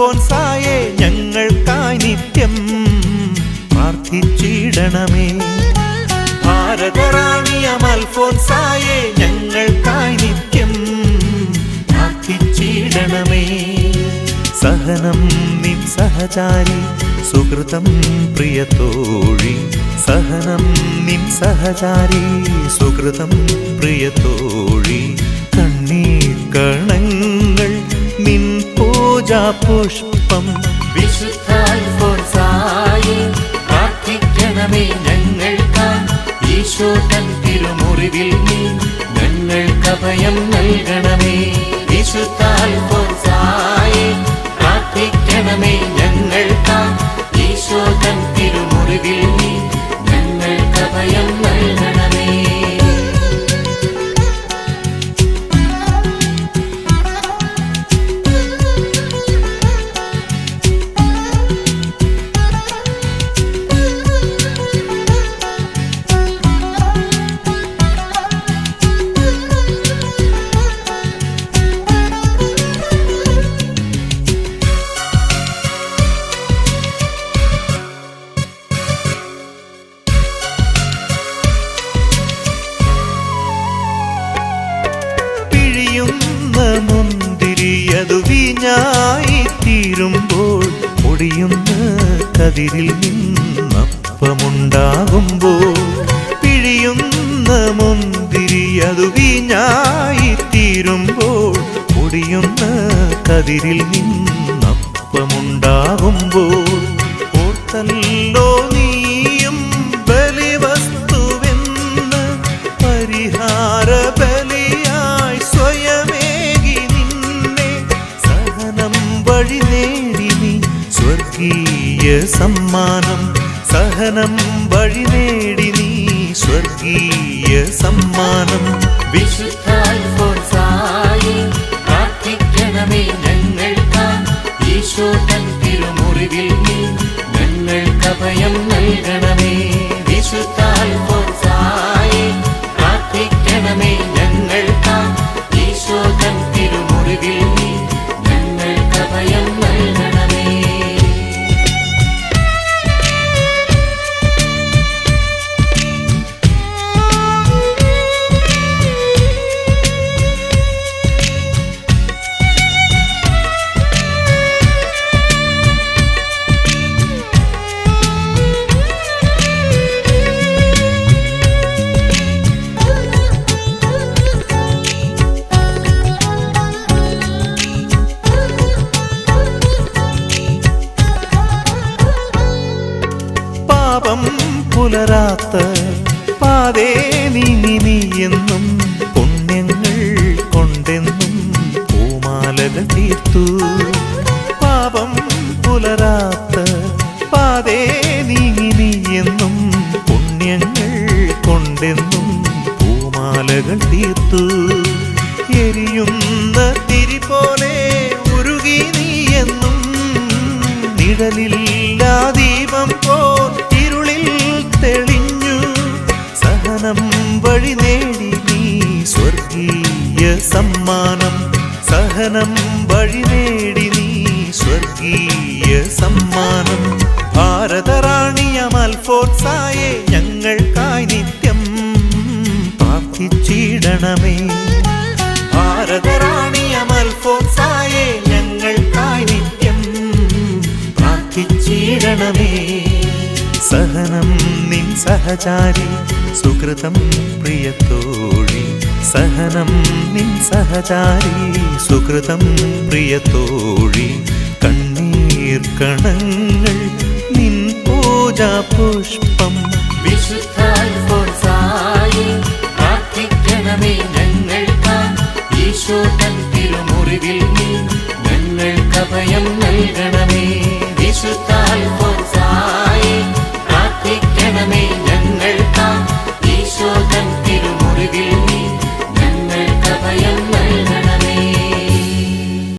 അൽഫോൻസായേ ഞങ്ങൾക്കായി നിത്യം പ്രാർത്ഥിച്ചിടണമേ. ഭാരതറാണിയം അൽഫോൻസായേ ഞങ്ങൾക്കായി നിത്യം പ്രാർത്ഥിച്ചിടണമേ. സഹനം നിൻ സഹചാരി സുഹൃതം പ്രിയതോഴി, സഹനം നിൻ സഹചാരി സുഹൃതം പ്രിയതോഴി. കണ്ണീർ കണങ്ങൾ നിൻ പൂജാ പുഷ്പം വിശുദ്ധ അൽഫോൻസായേ പ്രാർത്ഥിക്കണമേ ഞങ്ങൾക്കായി. ഈശോ തൻ തിരുമുറിവിൽ നീ ഞങ്ങൾക്ക് അഭയം നൽകണമേ. വിശുദ്ധ അൽഫോൻസായേ പ്രാർത്ഥിക്കണമേ ഞങ്ങൾക്കായി. ഈശോ തൻ തിരുമുറിവിൽ നീ ഞങ്ങൾക്ക് അഭയം നൽകണമേ. മുന്തിരിയതു വീഞ്ഞായി തീരുമ്പോൾ, പൊടിയുന്ന കതിരിൽ നിന്നപ്പമുണ്ടാകുമ്പോൾ. പിഴിയുന്ന മുന്തിരിയതു വീഞ്ഞായി തീരുമ്പോൾ, പൊടിയുന്ന കതിരിൽ നിന്നപ്പമുണ്ടാകുമ്പോൾ. ഓർത്തല്ലോ നീയും ബലിവസ്തുവെന്ന്, പരിഹാര ബലിയായി സ്വയമേകി നിന്നെ. സഹനം വഴി നേടി നീ സ്വർഗീയ സമ്മാനം, സഹനം വഴി നേടി നീ സ്വർഗീയ സമ്മാനം. വിശുദ്ധ അൽഫോൻസായേ പ്രാർത്ഥിക്കണമേ ഞങ്ങൾക്കായി. ഈശോ തൻ തിരുമുറിവിൽ നീ ഞങ്ങൾക്ക് അഭയം നൽകണമേ. വിശുദ്ധ അൽഫോൻസായേ പ്രാർത്ഥിക്കണമേ ഞങ്ങൾക്കായി. ഈശോ തൻ തിരുമുറിവിൽ നീ ഞങ്ങൾക്ക് അഭയം നൽകണമേ. പാപം പുലരാത്ത പാതേ നീ എന്നും, പുണ്യങ്ങൾ കൊണ്ടെന്നും പൂമാലകൾ തീർത്തു. പാപം പുലരാത്ത പാതേ നീ എന്നും, പുണ്യങ്ങൾ കൊണ്ടെന്നും പൂമാലകൾ തീർത്തു. എരിയുന്ന തിരി പോലെ ഉരുകി നീ എന്നും, നിഴലില്ലാ ദീപം പോൽ ഇരുളിൽ തെളിഞ്ഞു. സഹനം വഴി നേടി നീ സ്വർഗീയ സമ്മാനം, സഹനം വഴി നേടി നീ സ്വർഗീയ സമ്മാനം. ഭാരതറാണിയം അൽഫോൻസായേ ഞങ്ങൾക്കായി നിത്യം പ്രാർത്ഥിച്ചിടണമേ. ഭാരതറാണിയം അൽഫോൻസായേ ഞങ്ങൾക്കായി നിത്യം പ്രാർത്ഥിച്ചിടണമേ. സഹനം നിൻ സഹചാരി സുഹൃതം പ്രിയതോഴി, സഹനം നിൻ സഹചാരി സുഹൃതം പ്രിയതോഴി. കണ്ണീർ കണങ്ങൾ നിൻ പൂജാ പുഷ്പം വിശുദ്ധ അൽഫോൻസായേ പ്രാർത്ഥിക്കണമേ ഞങ്ങൾക്കായി. ഈശോ തൻ തിരുമുറിവിൽ നീ ഞങ്ങൾക്ക് അഭയം നൽകണം.